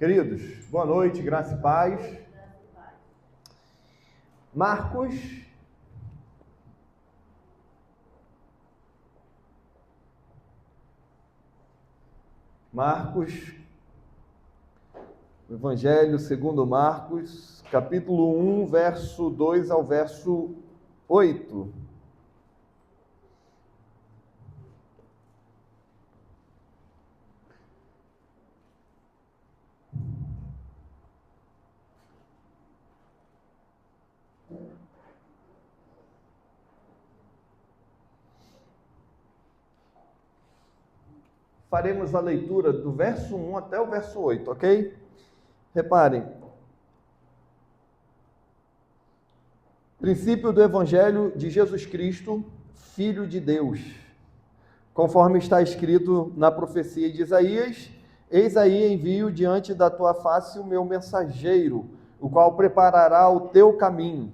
Queridos, boa noite, graça e paz. Marcos, Evangelho segundo Marcos, capítulo 1, verso 2 ao verso 8. Faremos a leitura do verso 1 até o verso 8, ok? Reparem. Princípio do Evangelho de Jesus Cristo, Filho de Deus. Conforme está escrito na profecia de Isaías: eis aí envio diante da tua face o meu mensageiro, o qual preparará o teu caminho.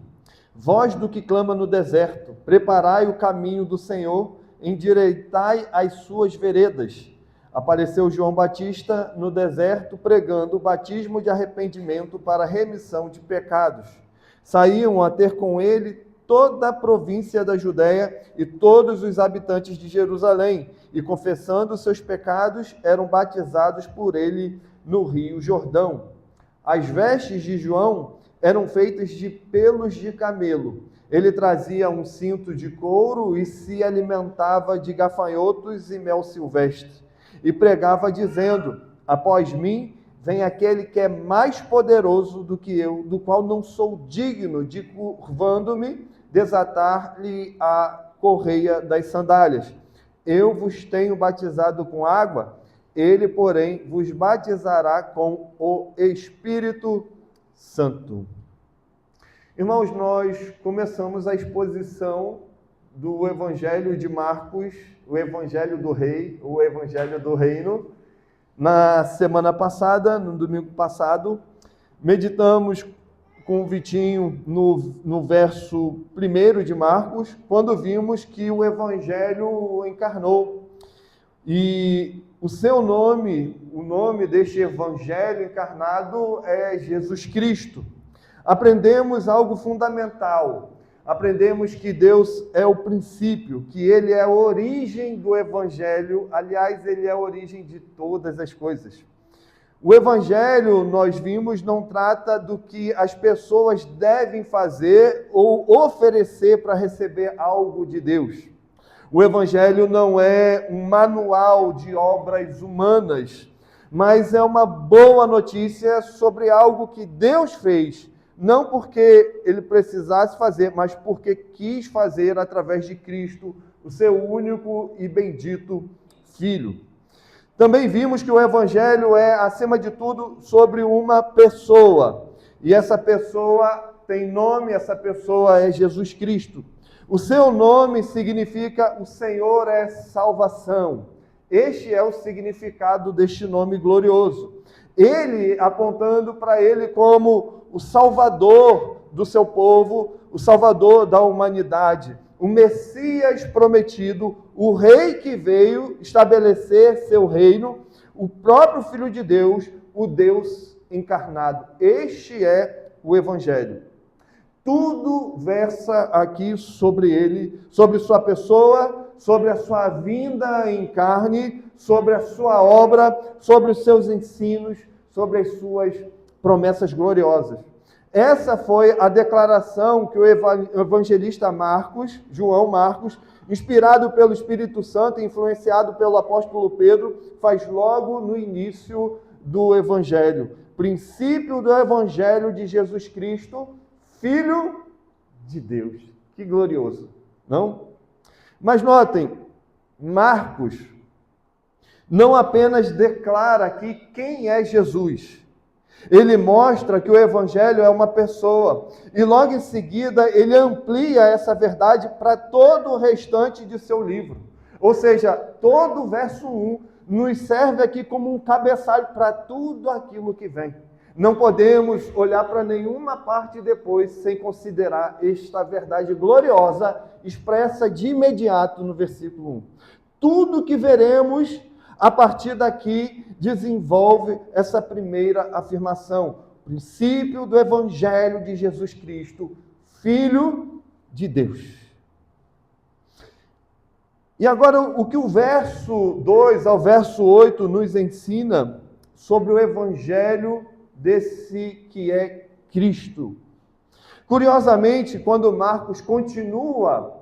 Voz do que clama no deserto: preparai o caminho do Senhor, endireitai as suas veredas. Apareceu João Batista no deserto pregando o batismo de arrependimento para remissão de pecados. Saíam a ter com ele toda a província da Judéia e todos os habitantes de Jerusalém, e confessando seus pecados, eram batizados por ele no rio Jordão. As vestes de João eram feitas de pelos de camelo. Ele trazia um cinto de couro e se alimentava de gafanhotos e mel silvestre. E pregava dizendo: após mim vem aquele que é mais poderoso do que eu, do qual não sou digno de, curvando-me, desatar-lhe a correia das sandálias. Eu vos tenho batizado com água, ele, porém, vos batizará com o Espírito Santo. Irmãos, nós começamos a exposição do Evangelho de Marcos, o Evangelho do Rei, o Evangelho do Reino. Na semana passada, no domingo passado, meditamos com o Vitinho no verso 1 de Marcos, quando vimos que o Evangelho encarnou. E o seu nome, o nome deste Evangelho encarnado é Jesus Cristo. Aprendemos algo fundamental. Aprendemos que Deus é o princípio, que Ele é a origem do Evangelho. Aliás, Ele é a origem de todas as coisas. O Evangelho, nós vimos, não trata do que as pessoas devem fazer ou oferecer para receber algo de Deus. O Evangelho não é um manual de obras humanas, mas é uma boa notícia sobre algo que Deus fez, não porque Ele precisasse fazer, mas porque quis fazer através de Cristo, o seu único e bendito Filho. Também vimos que o Evangelho é, acima de tudo, sobre uma pessoa. E essa pessoa tem nome, essa pessoa é Jesus Cristo. O seu nome significa o Senhor é salvação. Este é o significado deste nome glorioso. Ele apontando para ele como o Salvador do seu povo, o Salvador da humanidade, o Messias prometido, o Rei que veio estabelecer seu reino, o próprio Filho de Deus, o Deus encarnado. Este é o Evangelho. Tudo versa aqui sobre ele, sobre sua pessoa, sobre a sua vinda em carne, sobre a sua obra, sobre os seus ensinos, sobre as suas promessas gloriosas. Essa foi a declaração que o evangelista Marcos, João Marcos, inspirado pelo Espírito Santo e influenciado pelo apóstolo Pedro, faz logo no início do Evangelho. Princípio do Evangelho de Jesus Cristo, Filho de Deus. Que glorioso, não? Mas notem, Marcos não apenas declara aqui quem é Jesus. Ele mostra que o Evangelho é uma pessoa. E logo em seguida, ele amplia essa verdade para todo o restante de seu livro. Ou seja, todo o verso 1 nos serve aqui como um cabeçalho para tudo aquilo que vem. Não podemos olhar para nenhuma parte depois sem considerar esta verdade gloriosa expressa de imediato no versículo 1. Tudo que veremos A partir daqui, desenvolve essa primeira afirmação. Princípio do Evangelho de Jesus Cristo, Filho de Deus. E agora, o que o verso 2 ao verso 8 nos ensina sobre o Evangelho desse que é Cristo. Curiosamente, quando Marcos continua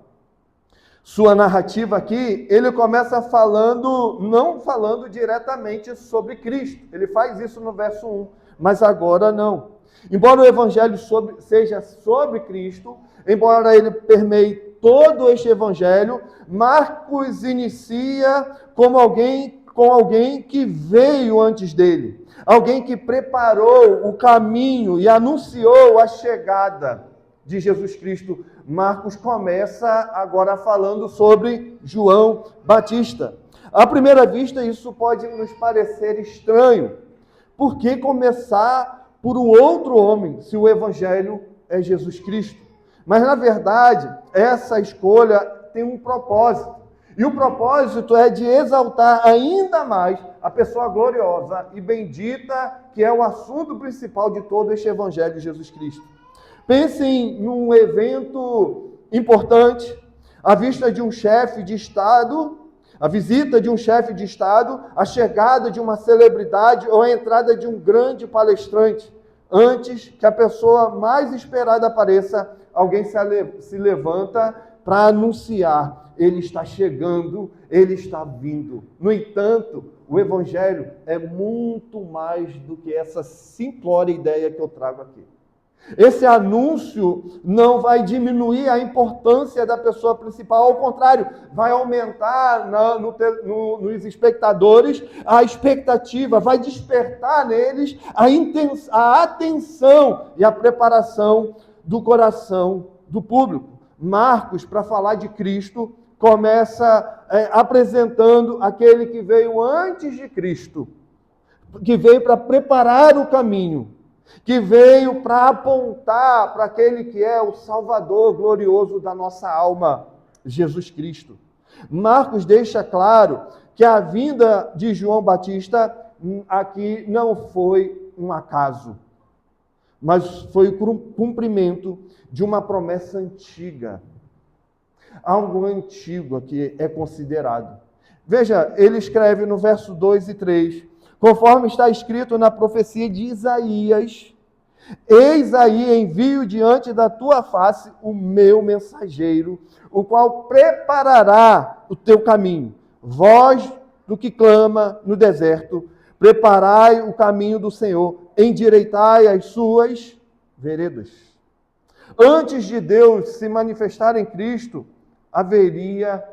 sua narrativa aqui, ele começa não falando diretamente sobre Cristo. Ele faz isso no verso 1, mas agora não. Embora o Evangelho seja sobre Cristo, embora ele permeie todo este Evangelho, Marcos inicia com alguém que veio antes dele. Alguém que preparou o caminho e anunciou a chegada de Jesus Cristo. Marcos começa agora falando sobre João Batista. À primeira vista, isso pode nos parecer estranho. Por que começar por um outro homem, se o Evangelho é Jesus Cristo? Mas, na verdade, essa escolha tem um propósito. E o propósito é de exaltar ainda mais a pessoa gloriosa e bendita, que é o assunto principal de todo este Evangelho de Jesus Cristo. Pensem num evento importante, a visita de um chefe de Estado, a chegada de uma celebridade ou a entrada de um grande palestrante. Antes que a pessoa mais esperada apareça, alguém se levanta para anunciar: ele está chegando, ele está vindo. No entanto, o Evangelho é muito mais do que essa simplória ideia que eu trago aqui. Esse anúncio não vai diminuir a importância da pessoa principal, ao contrário, vai aumentar nos espectadores a expectativa, vai despertar neles a atenção e a preparação do coração do público. Marcos, para falar de Cristo, começa apresentando aquele que veio antes de Cristo, que veio para preparar o caminho, que veio para apontar para aquele que é o Salvador glorioso da nossa alma, Jesus Cristo. Marcos deixa claro que a vinda de João Batista aqui não foi um acaso, mas foi o cumprimento de uma promessa antiga. Algo antigo aqui é considerado. Veja, ele escreve no verso 2 e 3, conforme está escrito na profecia de Isaías: eis aí envio diante da tua face o meu mensageiro, o qual preparará o teu caminho. Voz do que clama no deserto, preparai o caminho do Senhor, endireitai as suas veredas. Antes de Deus se manifestar em Cristo, haveria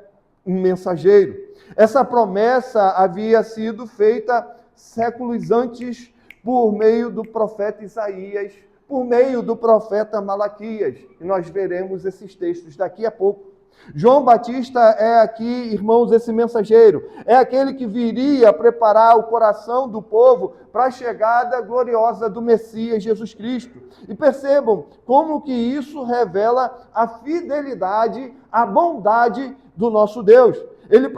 um mensageiro. Essa promessa havia sido feita séculos antes por meio do profeta Isaías, por meio do profeta Malaquias. E nós veremos esses textos daqui a pouco. João Batista é aqui, irmãos, esse mensageiro. É aquele que viria preparar o coração do povo para a chegada gloriosa do Messias Jesus Cristo. E percebam como que isso revela a fidelidade, a bondade do nosso Deus. Ele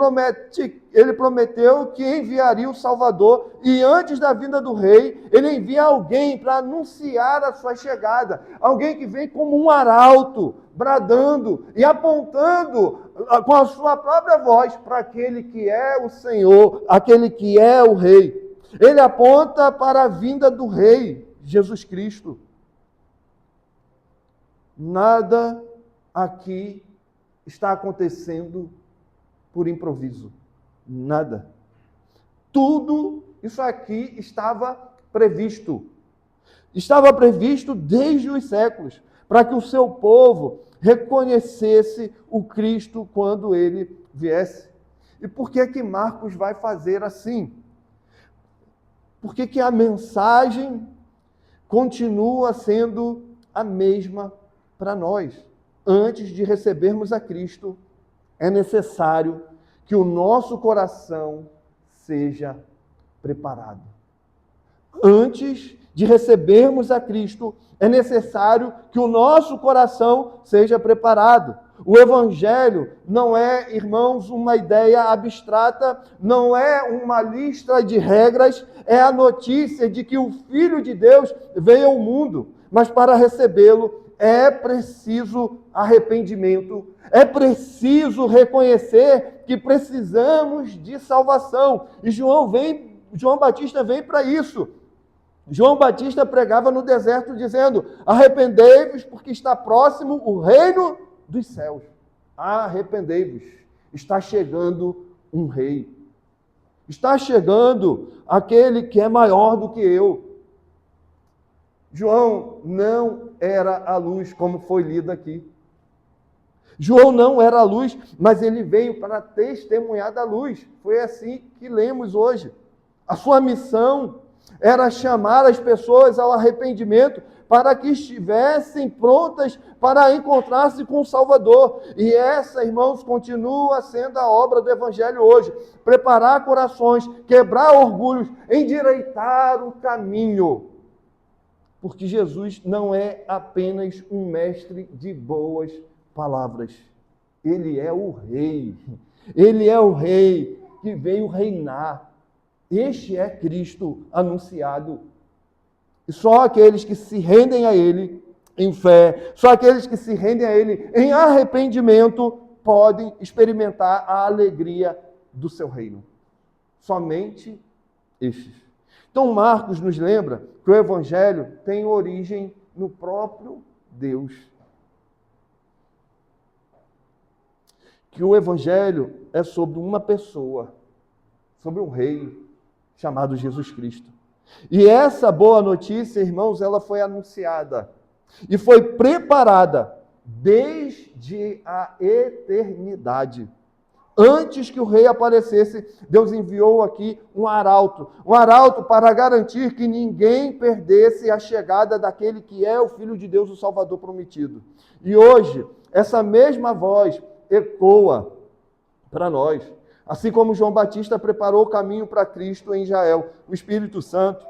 prometeu que enviaria o Salvador, e antes da vinda do rei, ele envia alguém para anunciar a sua chegada. Alguém que vem como um arauto, bradando e apontando com a sua própria voz para aquele que é o Senhor, aquele que é o rei. Ele aponta para a vinda do rei, Jesus Cristo. Nada aqui está acontecendo por improviso. Nada. Tudo isso aqui estava previsto. Estava previsto desde os séculos, para que o seu povo reconhecesse o Cristo quando ele viesse. E por que que Marcos vai fazer assim? Por que que a mensagem continua sendo a mesma para nós? Antes de recebermos a Cristo, é necessário que o nosso coração seja preparado. Antes de recebermos a Cristo, é necessário que o nosso coração seja preparado. O Evangelho não é, irmãos, uma ideia abstrata, não é uma lista de regras, é a notícia de que o Filho de Deus veio ao mundo, mas para recebê-lo é preciso arrependimento, é preciso reconhecer que precisamos de salvação. E João Batista vem para isso. João Batista pregava no deserto dizendo: arrependei-vos porque está próximo o reino dos céus. Arrependei-vos, está chegando um rei. Está chegando aquele que é maior do que eu. João não era a luz, como foi lido aqui. João não era a luz, mas ele veio para testemunhar da luz. Foi assim que lemos hoje. A sua missão era chamar as pessoas ao arrependimento para que estivessem prontas para encontrar-se com o Salvador. E essa, irmãos, continua sendo a obra do Evangelho hoje. Preparar corações, quebrar orgulhos, endireitar o caminho. Porque Jesus não é apenas um mestre de boas palavras. Ele é o rei. Ele é o rei que veio reinar. Este é Cristo anunciado. E só aqueles que se rendem a Ele em fé, só aqueles que se rendem a Ele em arrependimento, podem experimentar a alegria do seu reino. Somente estes. Então Marcos nos lembra que o Evangelho tem origem no próprio Deus. Que o Evangelho é sobre uma pessoa, sobre um rei chamado Jesus Cristo. E essa boa notícia, irmãos, ela foi anunciada e foi preparada desde a eternidade. Antes que o rei aparecesse, Deus enviou aqui um arauto para garantir que ninguém perdesse a chegada daquele que é o Filho de Deus, o Salvador prometido. E hoje, essa mesma voz ecoa para nós. Assim como João Batista preparou o caminho para Cristo em Israel, o Espírito Santo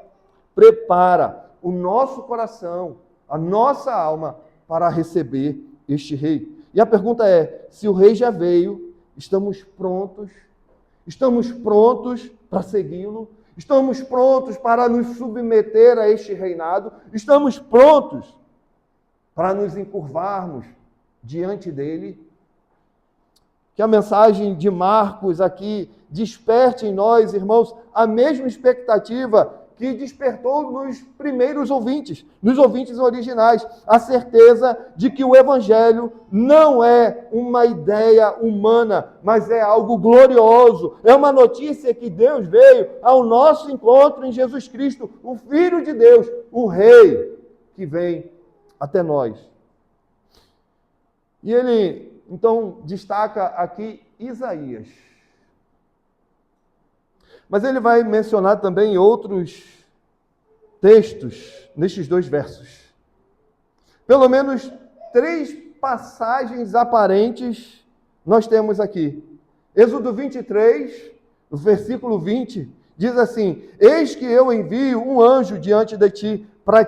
prepara o nosso coração, a nossa alma, para receber este rei. E a pergunta é: se o rei já veio, estamos prontos? Estamos prontos para segui-lo? Estamos prontos para nos submeter a este reinado? Estamos prontos para nos encurvarmos diante dele? Que a mensagem de Marcos aqui desperte em nós, irmãos, a mesma expectativa que despertou nos primeiros ouvintes, nos ouvintes originais, a certeza de que o Evangelho não é uma ideia humana, mas é algo glorioso. É uma notícia que Deus veio ao nosso encontro em Jesus Cristo, o Filho de Deus, o Rei que vem até nós. E ele, então, destaca aqui Isaías. Mas ele vai mencionar também outros textos nestes dois versos. Pelo menos 3 passagens aparentes nós temos aqui. Êxodo 23, no versículo 20, diz assim: eis que eu envio um anjo diante de ti, para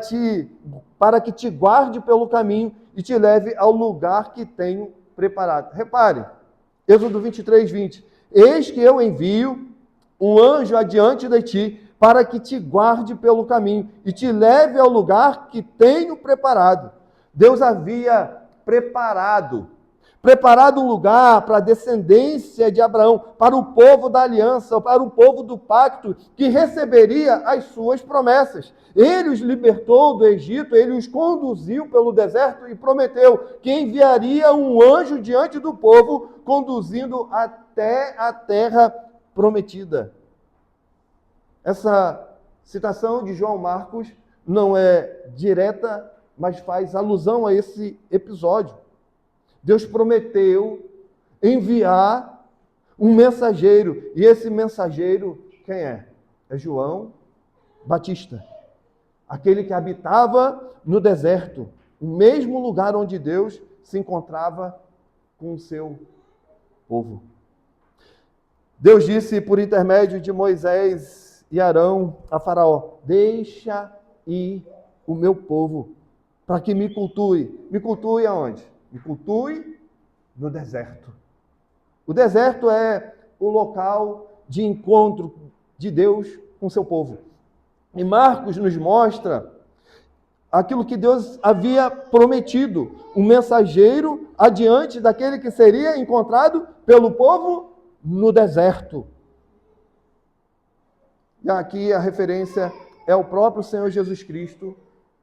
que te guarde pelo caminho e te leve ao lugar que tenho preparado. Repare, Êxodo 23, 20. Eis que eu envio um anjo adiante de ti, para que te guarde pelo caminho e te leve ao lugar que tenho preparado. Deus havia preparado um lugar para a descendência de Abraão, para o povo da aliança, para o povo do pacto, que receberia as suas promessas. Ele os libertou do Egito, ele os conduziu pelo deserto e prometeu que enviaria um anjo diante do povo, conduzindo até a terra prometida. Essa citação de João Marcos não é direta, mas faz alusão a esse episódio. Deus prometeu enviar um mensageiro, e esse mensageiro, quem é? É João Batista, aquele que habitava no deserto, o mesmo lugar onde Deus se encontrava com o seu povo. Deus disse por intermédio de Moisés e Arão a Faraó: deixa ir o meu povo, para que me cultue. Me cultue aonde? Me cultue no deserto. O deserto é o local de encontro de Deus com seu povo. E Marcos nos mostra aquilo que Deus havia prometido, um mensageiro adiante daquele que seria encontrado pelo povo no deserto. E aqui a referência é o próprio Senhor Jesus Cristo,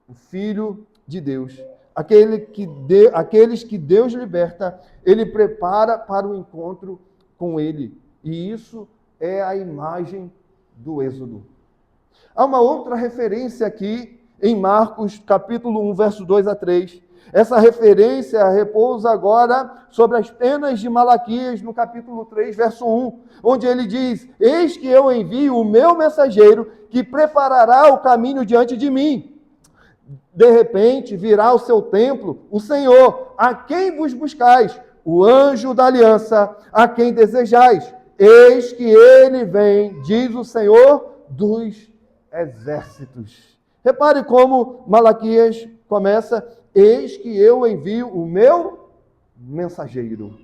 o Filho de Deus. Aqueles que Deus liberta, Ele prepara para o encontro com Ele. E isso é a imagem do Êxodo. Há uma outra referência aqui em Marcos, capítulo 1, verso 2 a 3. Essa referência repousa agora sobre as penas de Malaquias, no capítulo 3, verso 1, onde ele diz: eis que eu envio o meu mensageiro, que preparará o caminho diante de mim. De repente virá ao seu templo o Senhor, a quem vos buscais, o anjo da aliança, a quem desejais. Eis que ele vem, diz o Senhor dos exércitos. Repare como Malaquias começa: eis que eu envio o meu mensageiro.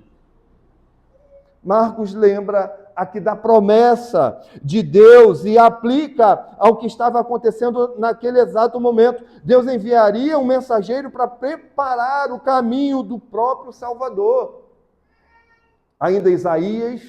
Marcos lembra aqui da promessa de Deus e aplica ao que estava acontecendo naquele exato momento. Deus enviaria um mensageiro para preparar o caminho do próprio Salvador. Ainda Isaías,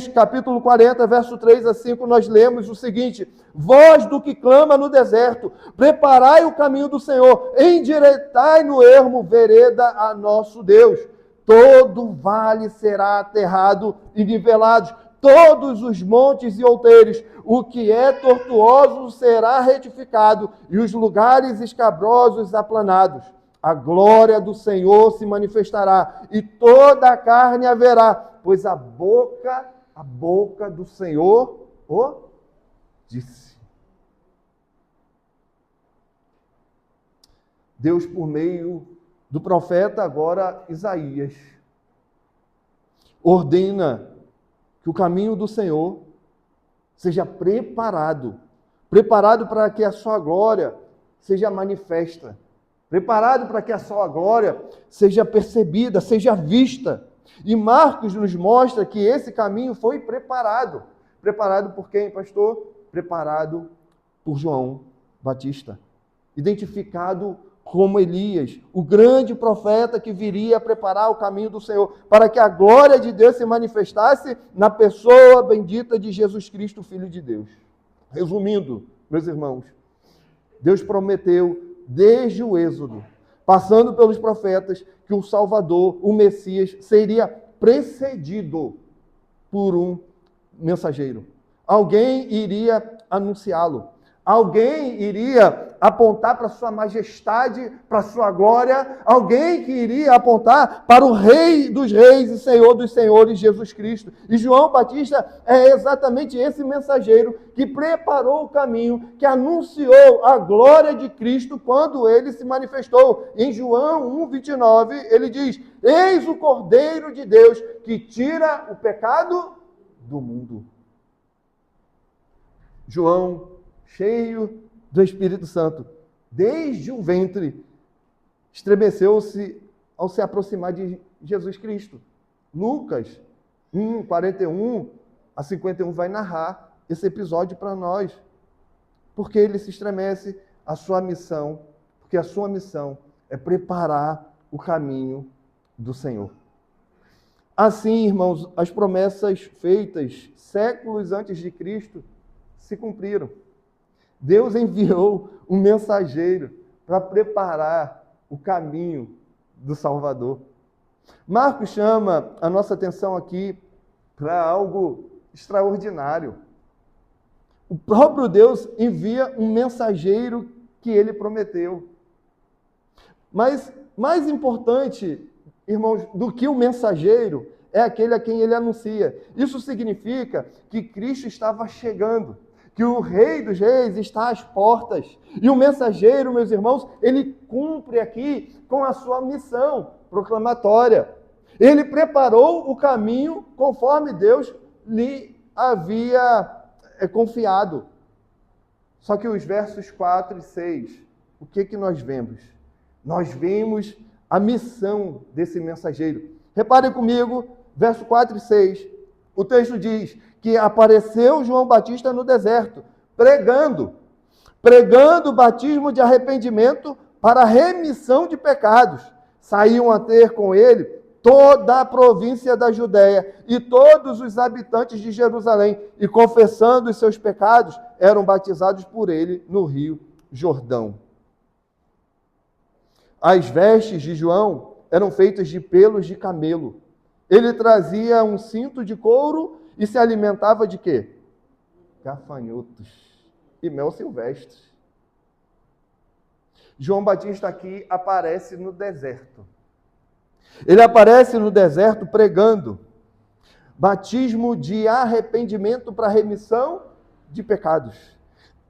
capítulo 40, verso 3 a 5, nós lemos o seguinte: voz do que clama no deserto, preparai o caminho do Senhor, endireitai no ermo vereda a nosso Deus. Todo vale será aterrado e nivelado, todos os montes e outeiros, o que é tortuoso será retificado, e os lugares escabrosos aplanados. A glória do Senhor se manifestará, e toda a carne haverá, pois a boca do Senhor o disse. Deus, por meio do profeta agora Isaías, ordena que o caminho do Senhor seja preparado para que a sua glória seja manifesta, preparado para que a sua glória seja percebida, seja vista. E Marcos nos mostra que esse caminho foi preparado. Preparado por quem, pastor? Preparado por João Batista, identificado como Elias, o grande profeta que viria a preparar o caminho do Senhor, para que a glória de Deus se manifestasse na pessoa bendita de Jesus Cristo, Filho de Deus. Resumindo, meus irmãos, Deus prometeu desde o Êxodo, passando pelos profetas, que o Salvador, o Messias, seria precedido por um mensageiro. Alguém iria anunciá-lo. Alguém iria apontar para a sua majestade, para a sua glória. Alguém que iria apontar para o Rei dos Reis e Senhor dos Senhores, Jesus Cristo. E João Batista é exatamente esse mensageiro que preparou o caminho, que anunciou a glória de Cristo quando ele se manifestou. Em João 1,29, ele diz: eis o Cordeiro de Deus que tira o pecado do mundo. João, cheio do Espírito Santo, desde o ventre, estremeceu-se ao se aproximar de Jesus Cristo. Lucas 1, 41 a 51 vai narrar esse episódio para nós. Porque ele se estremece, a sua missão, porque a sua missão é preparar o caminho do Senhor. Assim, irmãos, as promessas feitas séculos antes de Cristo se cumpriram. Deus enviou um mensageiro para preparar o caminho do Salvador. Marcos chama a nossa atenção aqui para algo extraordinário. O próprio Deus envia um mensageiro que ele prometeu. Mas mais importante, irmãos, do que o mensageiro é aquele a quem ele anuncia. Isso significa que Cristo estava chegando, que o Rei dos Reis está às portas. E o mensageiro, meus irmãos, ele cumpre aqui com a sua missão proclamatória. Ele preparou o caminho conforme Deus lhe havia confiado. Só que os versos 4 e 6, o que nós vemos? Nós vemos a missão desse mensageiro. Reparem comigo, verso 4 e 6. O texto diz que apareceu João Batista no deserto, pregando o batismo de arrependimento para a remissão de pecados. Saíam a ter com ele toda a província da Judéia e todos os habitantes de Jerusalém, e confessando os seus pecados, eram batizados por ele no rio Jordão. As vestes de João eram feitas de pelos de camelo. Ele trazia um cinto de couro e se alimentava de quê? Gafanhotos e mel silvestre. João Batista aqui aparece no deserto. Ele aparece no deserto pregando batismo de arrependimento para remissão de pecados.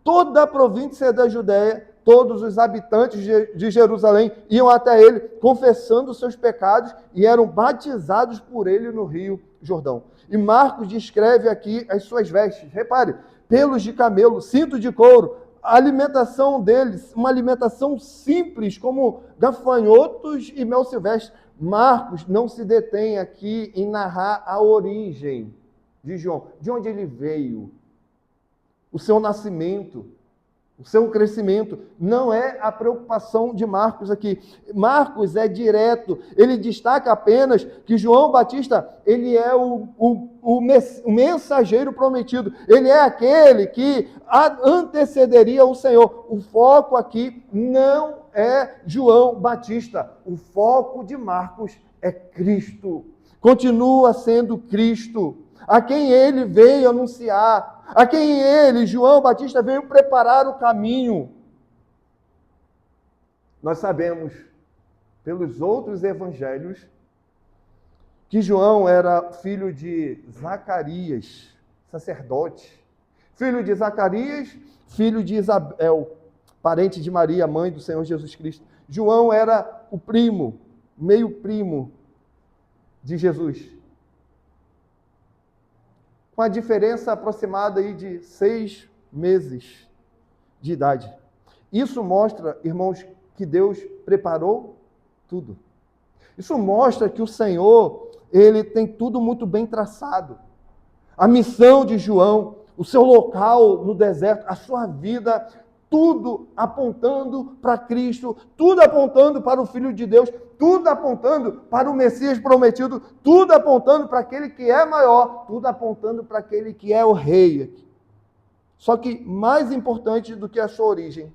Toda a província da Judéia, todos os habitantes de Jerusalém iam até ele, confessando seus pecados, e eram batizados por ele no rio Jordão. E Marcos descreve aqui as suas vestes. Repare, pelos de camelo, cinto de couro, a alimentação deles, uma alimentação simples, como gafanhotos e mel silvestre. Marcos não se detém aqui em narrar a origem de João, de onde ele veio, o seu nascimento, o seu crescimento. Não é a preocupação de Marcos aqui. Marcos é direto, ele destaca apenas que João Batista, ele é o mensageiro prometido, ele é aquele que antecederia o Senhor. O foco aqui não é João Batista, o foco de Marcos é Cristo, continua sendo Cristo, a quem ele veio anunciar, a quem ele, João Batista, veio preparar o caminho. Nós sabemos, pelos outros evangelhos, que João era filho de Zacarias, sacerdote, filho de Zacarias, filho de Isabel, parente de Maria, mãe do Senhor Jesus Cristo. João era o primo, meio primo de Jesus, com a diferença aproximada aí de 6 meses de idade. Isso mostra, irmãos, que Deus preparou tudo. Isso mostra que o Senhor, ele tem tudo muito bem traçado. A missão de João, o seu local no deserto, a sua vida, tudo apontando para Cristo, tudo apontando para o Filho de Deus, tudo apontando para o Messias prometido, tudo apontando para aquele que é maior, tudo apontando para aquele que é o Rei. Só que mais importante do que a sua origem,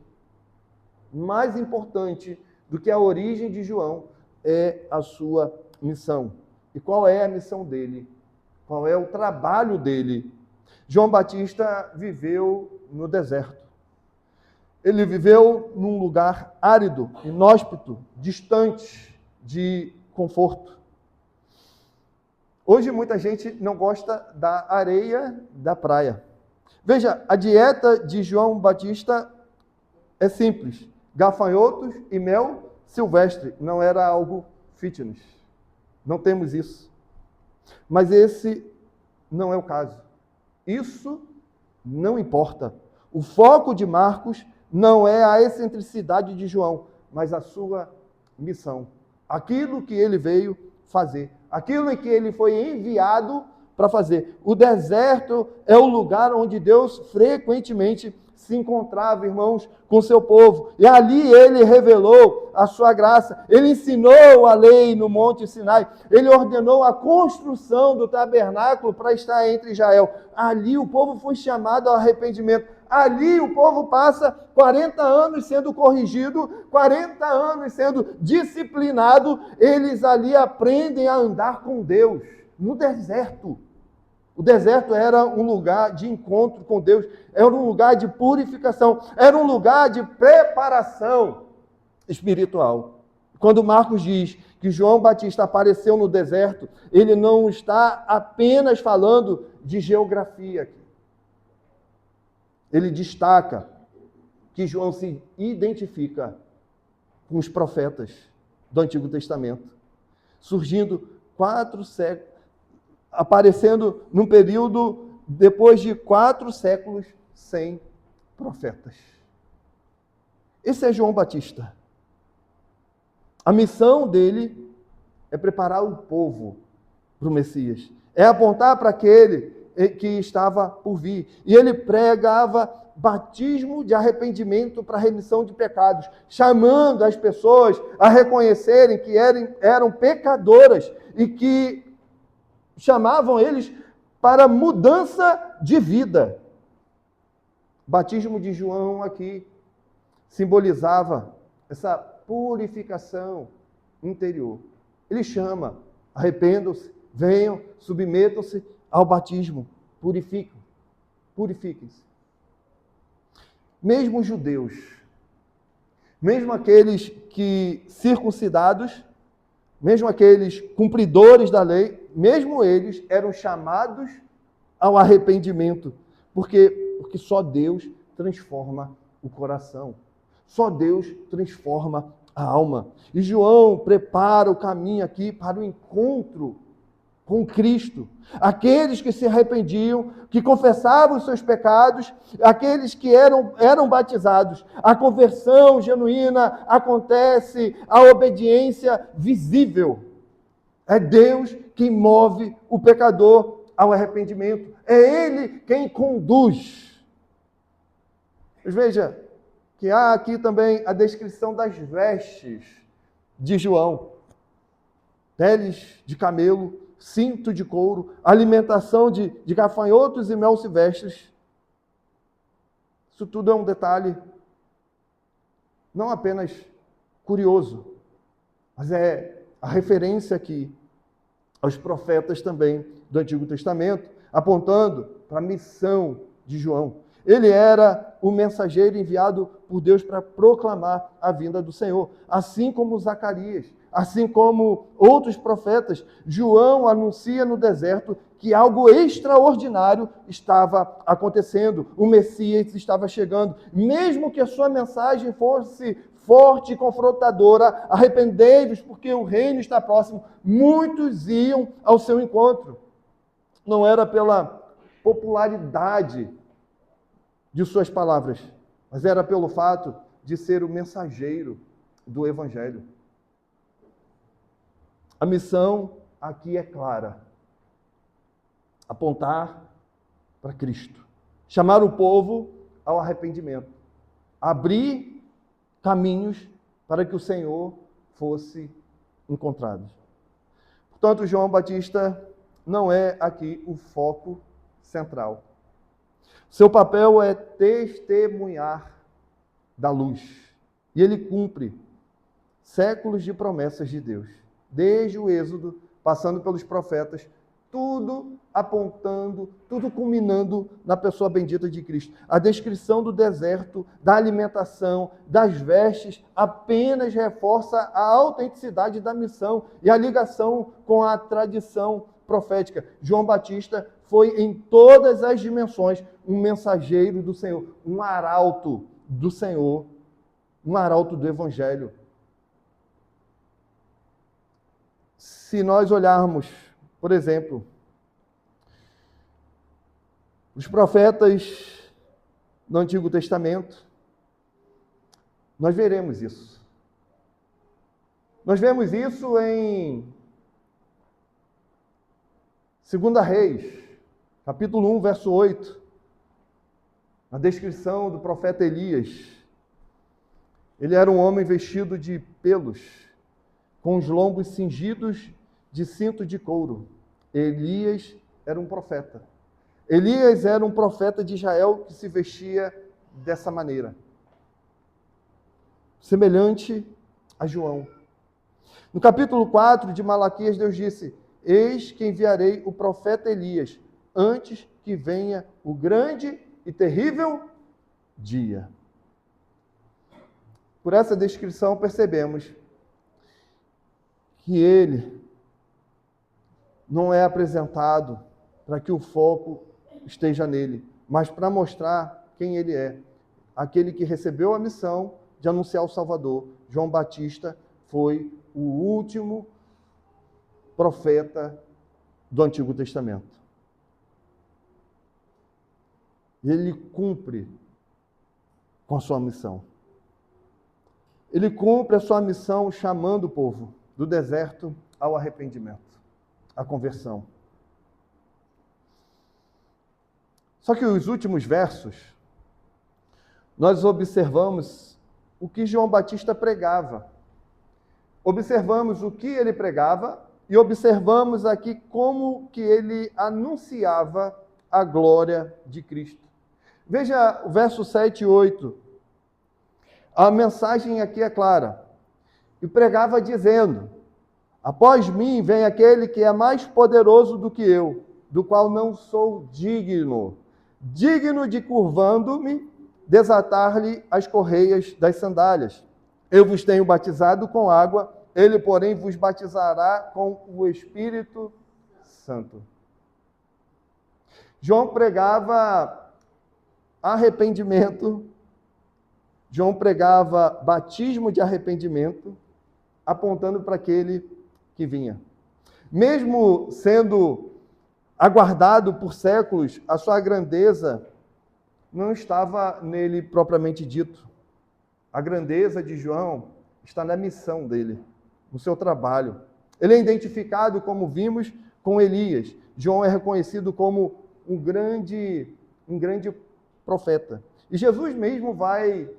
mais importante do que a origem de João, é a sua missão. E qual é a missão dele? Qual é o trabalho dele? João Batista viveu no deserto. Ele viveu num lugar árido, inóspito, distante de conforto. Hoje muita gente não gosta da areia da praia. Veja, a dieta de João Batista é simples: gafanhotos e mel silvestre. Não era algo fitness. Não temos isso. Mas esse não é o caso. Isso não importa. O foco de Marcos não é a excentricidade de João, mas a sua missão. Aquilo que ele veio fazer. Aquilo em que ele foi enviado para fazer. O deserto é o lugar onde Deus frequentemente se encontrava, irmãos, com seu povo. E ali ele revelou a sua graça. Ele ensinou a lei no Monte Sinai. Ele ordenou a construção do tabernáculo para estar entre Israel. Ali o povo foi chamado ao arrependimento. Ali o povo passa 40 anos sendo corrigido, 40 anos sendo disciplinado. Eles ali aprendem a andar com Deus no deserto. O deserto era um lugar de encontro com Deus, era um lugar de purificação, era um lugar de preparação espiritual. Quando Marcos diz que João Batista apareceu no deserto, ele não está apenas falando de geografia aqui. Ele destaca que João se identifica com os profetas do Antigo Testamento, surgindo 4 séculos, aparecendo num período depois de 4 séculos sem profetas. Esse é João Batista. A missão dele é preparar o povo para o Messias. É apontar para aquele que estava por vir. E ele pregava batismo de arrependimento para remissão de pecados, chamando as pessoas a reconhecerem que eram pecadoras e que chamavam eles para mudança de vida. O batismo de João aqui simbolizava essa purificação interior. Ele chama, arrependam-se, venham, submetam-se ao batismo, purifiquem-se. Mesmo os judeus, mesmo aqueles que circuncidados, mesmo aqueles cumpridores da lei, mesmo eles eram chamados ao arrependimento, porque só Deus transforma o coração, só Deus transforma a alma. E João prepara o caminho aqui para o encontro com Cristo. Aqueles que se arrependiam, que confessavam os seus pecados, aqueles que eram batizados. A conversão genuína acontece, a obediência visível. É Deus quem move o pecador ao arrependimento. É Ele quem conduz. Mas veja que há aqui também a descrição das vestes de João. Peles de camelo, cinto de couro, alimentação de gafanhotos e mel silvestres. Isso tudo é um detalhe não apenas curioso, mas é a referência aqui aos profetas também do Antigo Testamento, apontando para a missão de João. Ele era o mensageiro enviado por Deus para proclamar a vinda do Senhor, assim como Zacarias. Assim como outros profetas, João anuncia no deserto que algo extraordinário estava acontecendo. O Messias estava chegando. Mesmo que a sua mensagem fosse forte e confrontadora, arrependei-vos porque o reino está próximo, muitos iam ao seu encontro. Não era pela popularidade de suas palavras, mas era pelo fato de ser o mensageiro do Evangelho. A missão aqui é clara: apontar para Cristo, chamar o povo ao arrependimento, abrir caminhos para que o Senhor fosse encontrado. Portanto, João Batista não é aqui o foco central. Seu papel é testemunhar da luz. E ele cumpre séculos de promessas de Deus. Desde o Êxodo, passando pelos profetas, tudo apontando, tudo culminando na pessoa bendita de Cristo. A descrição do deserto, da alimentação, das vestes, apenas reforça a autenticidade da missão e a ligação com a tradição profética. João Batista foi, em todas as dimensões, um mensageiro do Senhor, um arauto do Senhor, um arauto do Evangelho. Se nós olharmos, por exemplo, os profetas do Antigo Testamento, nós veremos isso. Nós vemos isso em 2 Reis, capítulo 1, verso 8, na descrição do profeta Elias. Ele era um homem vestido de pelos, com os lombos cingidos de cinto de couro. Elias era um profeta. Elias era um profeta de Israel que se vestia dessa maneira, semelhante a João. No capítulo 4 de Malaquias, Deus disse: eis que enviarei o profeta Elias, antes que venha o grande e terrível dia. Por essa descrição, percebemos que ele não é apresentado para que o foco esteja nele, mas para mostrar quem ele é. Aquele que recebeu a missão de anunciar o Salvador. João Batista foi o último profeta do Antigo Testamento. Ele cumpre com a sua missão. ele cumpre a sua missão chamando o povo do deserto ao arrependimento, à conversão. Só que os últimos versos, nós observamos o que João Batista pregava. Observamos o que ele pregava e observamos aqui como que ele anunciava a glória de Cristo. Veja o verso 7 e 8. A mensagem aqui é clara. E pregava dizendo: após mim vem aquele que é mais poderoso do que eu, do qual não sou digno de curvando-me, desatar-lhe as correias das sandálias. Eu vos tenho batizado com água, ele, porém, vos batizará com o Espírito Santo. João pregava arrependimento, João pregava batismo de arrependimento, apontando para aquele que vinha. Mesmo sendo aguardado por séculos, a sua grandeza não estava nele propriamente dito. A grandeza de João está na missão dele, no seu trabalho. Ele é identificado, como vimos, com Elias. João é reconhecido como um grande profeta. E Jesus mesmo vai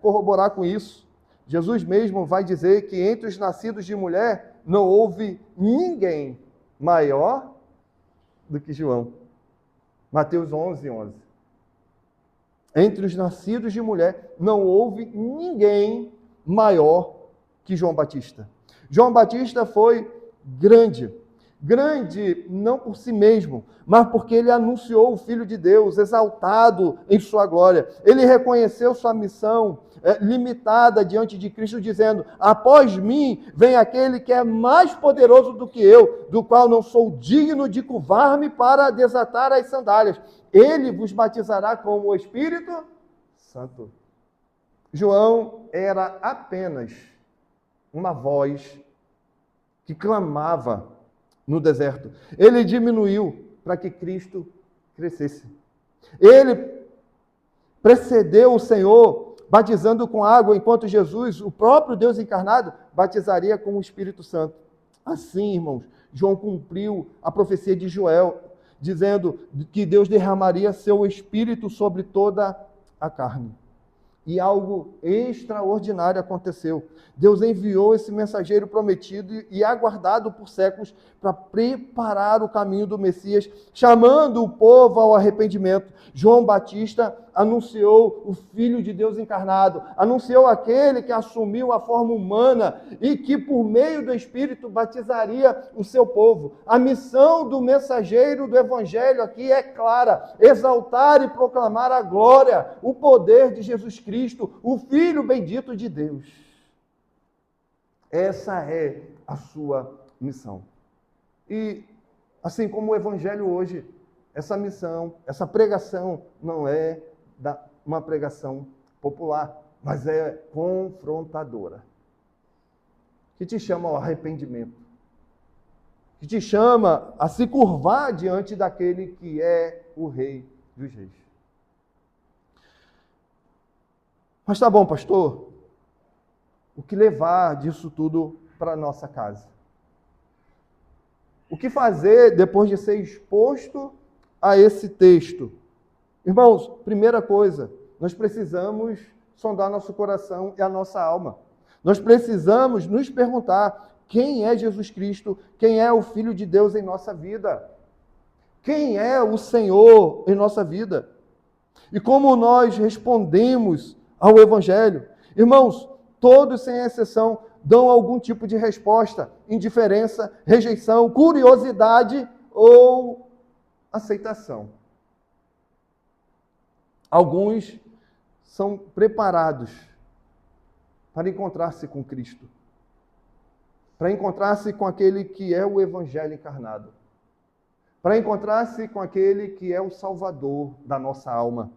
corroborar com isso. Jesus mesmo vai dizer que entre os nascidos de mulher não houve ninguém maior do que João. Mateus 11:11. Entre os nascidos de mulher não houve ninguém maior que João Batista. João Batista foi grande não por si mesmo, mas porque ele anunciou o Filho de Deus, exaltado em sua glória. Ele reconheceu sua missão limitada diante de Cristo, dizendo: após mim vem aquele que é mais poderoso do que eu, do qual não sou digno de curvar-me para desatar as sandálias. Ele vos batizará com o Espírito Santo. João era apenas uma voz que clamava no deserto. Ele diminuiu para que Cristo crescesse. Ele precedeu o Senhor batizando com água, enquanto Jesus, o próprio Deus encarnado, batizaria com o Espírito Santo. Assim, irmãos, João cumpriu a profecia de Joel, dizendo que Deus derramaria seu Espírito sobre toda a carne. E algo extraordinário aconteceu. Deus enviou esse mensageiro prometido e aguardado por séculos para preparar o caminho do Messias, chamando o povo ao arrependimento. João Batista anunciou o Filho de Deus encarnado, anunciou aquele que assumiu a forma humana e que, por meio do Espírito, batizaria o seu povo. A missão do mensageiro do Evangelho aqui é clara: exaltar e proclamar a glória, o poder de Jesus Cristo, o Filho bendito de Deus. Essa é a sua missão. E, assim como o Evangelho hoje, essa missão, essa pregação não é uma pregação popular, mas é confrontadora. Que te chama ao arrependimento. Que te chama a se curvar diante daquele que é o Rei dos Reis. Mas tá bom, pastor, o que levar disso tudo para a nossa casa? O que fazer depois de ser exposto a esse texto? Irmãos, primeira coisa, nós precisamos sondar nosso coração e a nossa alma. Nós precisamos nos perguntar: quem é Jesus Cristo? Quem é o Filho de Deus em nossa vida? Quem é o Senhor em nossa vida? E como nós respondemos ao Evangelho? Irmãos, todos sem exceção dão algum tipo de resposta: indiferença, rejeição, curiosidade ou aceitação. Alguns são preparados para encontrar-se com Cristo, para encontrar-se com aquele que é o Evangelho encarnado, para encontrar-se com aquele que é o Salvador da nossa alma.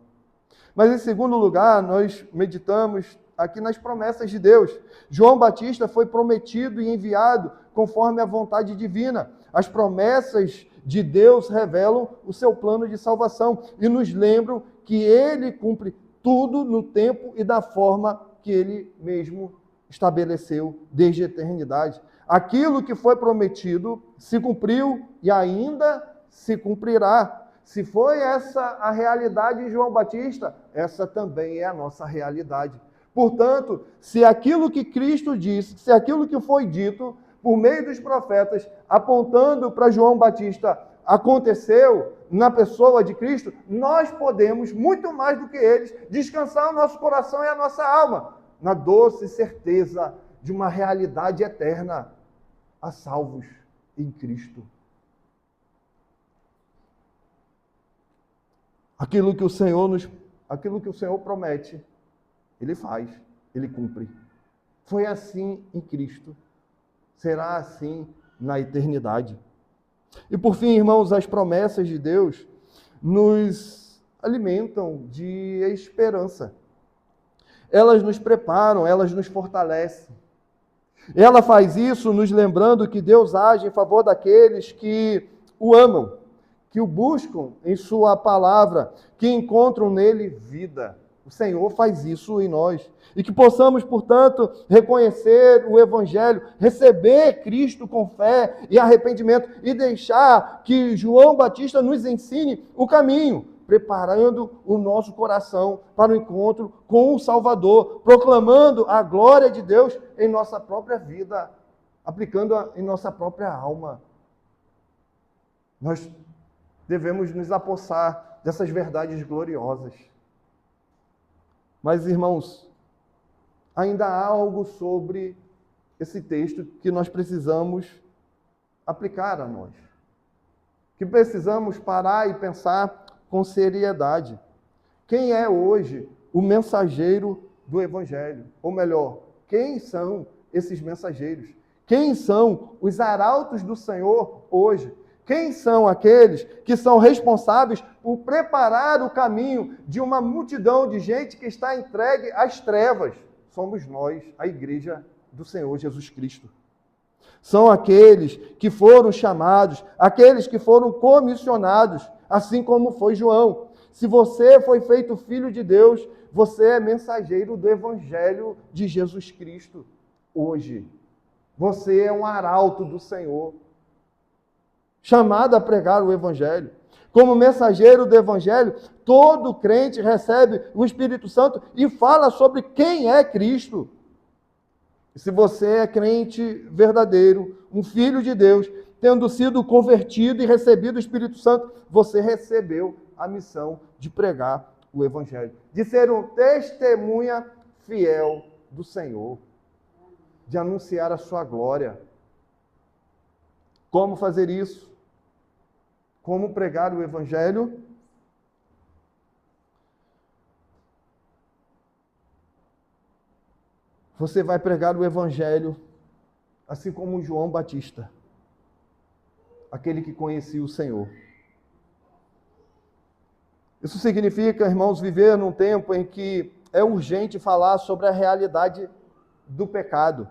Mas, em segundo lugar, nós meditamos aqui nas promessas de Deus. João Batista foi prometido e enviado conforme a vontade divina. As promessas de Deus revelam o seu plano de salvação e nos lembram que ele cumpre tudo no tempo e da forma que ele mesmo estabeleceu desde a eternidade. Aquilo que foi prometido se cumpriu e ainda se cumprirá. Se foi essa a realidade de João Batista, essa também é a nossa realidade. Portanto, se aquilo que Cristo disse, se aquilo que foi dito por meio dos profetas, apontando para João Batista, aconteceu na pessoa de Cristo, nós podemos, muito mais do que eles, descansar o nosso coração e a nossa alma, na doce certeza de uma realidade eterna, a salvos em Cristo. Aquilo que o Senhor promete, Ele faz, Ele cumpre. Foi assim em Cristo, será assim na eternidade. E por fim, irmãos, as promessas de Deus nos alimentam de esperança. Elas nos preparam, elas nos fortalecem. Ela faz isso nos lembrando que Deus age em favor daqueles que o amam, que o buscam em sua palavra, que encontram nele vida. O Senhor faz isso em nós. E que possamos, portanto, reconhecer o Evangelho, receber Cristo com fé e arrependimento e deixar que João Batista nos ensine o caminho, preparando o nosso coração para o encontro com o Salvador, proclamando a glória de Deus em nossa própria vida, aplicando-a em nossa própria alma. Nós devemos nos apossar dessas verdades gloriosas. Mas, irmãos, ainda há algo sobre esse texto que nós precisamos aplicar a nós. Que precisamos parar e pensar com seriedade. Quem é hoje o mensageiro do Evangelho? Ou melhor, quem são esses mensageiros? Quem são os arautos do Senhor hoje? Quem são aqueles que são responsáveis por preparar o caminho de uma multidão de gente que está entregue às trevas? Somos nós, a igreja do Senhor Jesus Cristo. São aqueles que foram chamados, aqueles que foram comissionados, assim como foi João. Se você foi feito filho de Deus, você é mensageiro do Evangelho de Jesus Cristo hoje. Você é um arauto do Senhor, chamado a pregar o Evangelho. Como mensageiro do Evangelho, todo crente recebe o Espírito Santo e fala sobre quem é Cristo. E se você é crente verdadeiro, um filho de Deus, tendo sido convertido e recebido o Espírito Santo, você recebeu a missão de pregar o Evangelho, de ser um testemunha fiel do Senhor, de anunciar a sua glória. Como fazer isso? Como pregar o Evangelho? Você vai pregar o Evangelho assim como João Batista, aquele que conhecia o Senhor. Isso significa, irmãos, viver num tempo em que é urgente falar sobre a realidade do pecado.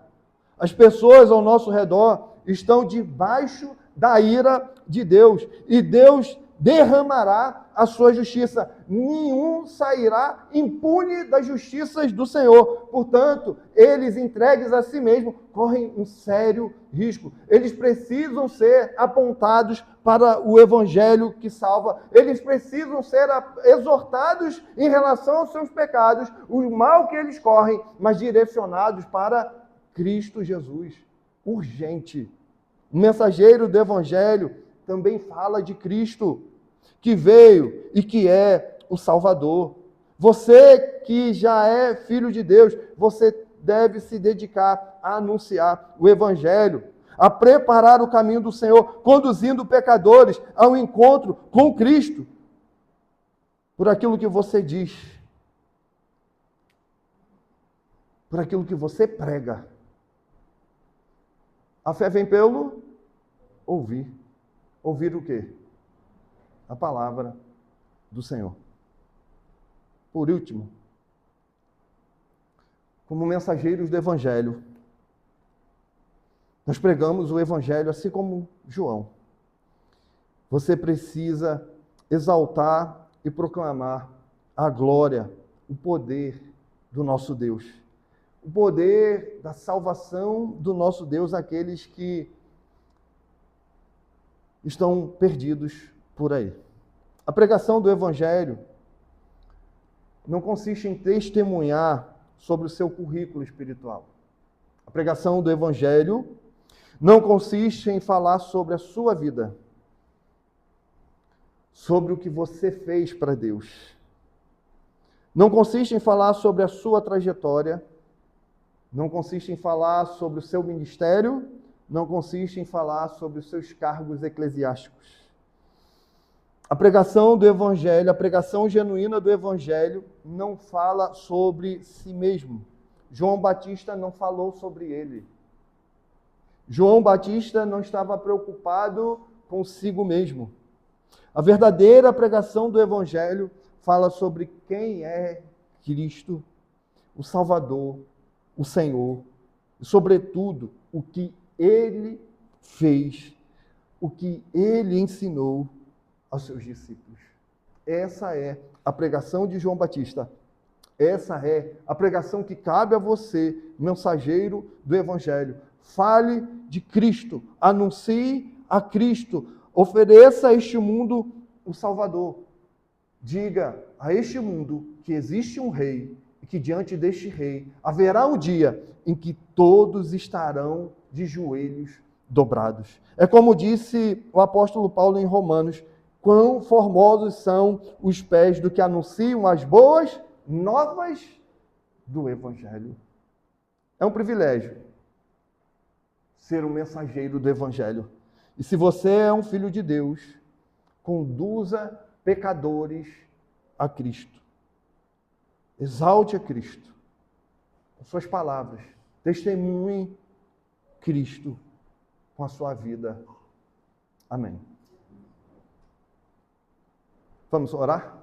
As pessoas ao nosso redor estão debaixo da ira de Deus, e Deus derramará a sua justiça. Nenhum sairá impune das justiças do Senhor. Portanto, eles entregues a si mesmos correm um sério risco. Eles precisam ser apontados para o Evangelho que salva. Eles precisam ser exortados em relação aos seus pecados, o mal que eles correm, mas direcionados para Cristo Jesus. Urgente. O mensageiro do Evangelho também fala de Cristo, que veio e que é o Salvador. Você que já é filho de Deus, você deve se dedicar a anunciar o Evangelho, a preparar o caminho do Senhor, conduzindo pecadores ao encontro com Cristo, por aquilo que você diz, por aquilo que você prega. A fé vem pelo ouvir. Ouvir o quê? A palavra do Senhor. Por último, como mensageiros do Evangelho, nós pregamos o Evangelho assim como João. Você precisa exaltar e proclamar a glória, o poder do nosso Deus. o poder da salvação do nosso Deus àqueles que estão perdidos por aí. A pregação do Evangelho não consiste em testemunhar sobre o seu currículo espiritual. A pregação do Evangelho não consiste em falar sobre a sua vida, sobre o que você fez para Deus. Não consiste em falar sobre a sua trajetória, não consiste em falar sobre o seu ministério, não consiste em falar sobre os seus cargos eclesiásticos. A pregação do Evangelho, a pregação genuína do Evangelho, não fala sobre si mesmo. João Batista não falou sobre ele. João Batista não estava preocupado consigo mesmo. A verdadeira pregação do Evangelho fala sobre quem é Cristo, o Salvador, o Senhor, e, sobretudo, o que Ele fez, o que Ele ensinou aos seus discípulos. Essa é a pregação de João Batista. Essa é a pregação que cabe a você, mensageiro do Evangelho. Fale de Cristo, anuncie a Cristo, ofereça a este mundo o Salvador. Diga a este mundo que existe um rei e que diante deste rei haverá um dia em que todos estarão de joelhos dobrados. É como disse o apóstolo Paulo em Romanos: quão formosos são os pés do que anunciam as boas novas do Evangelho. É um privilégio ser um mensageiro do Evangelho. E se você é um filho de Deus, conduza pecadores a Cristo. Exalte a Cristo. Com suas palavras. Testemunhe Cristo com a sua vida. Amém. Vamos orar?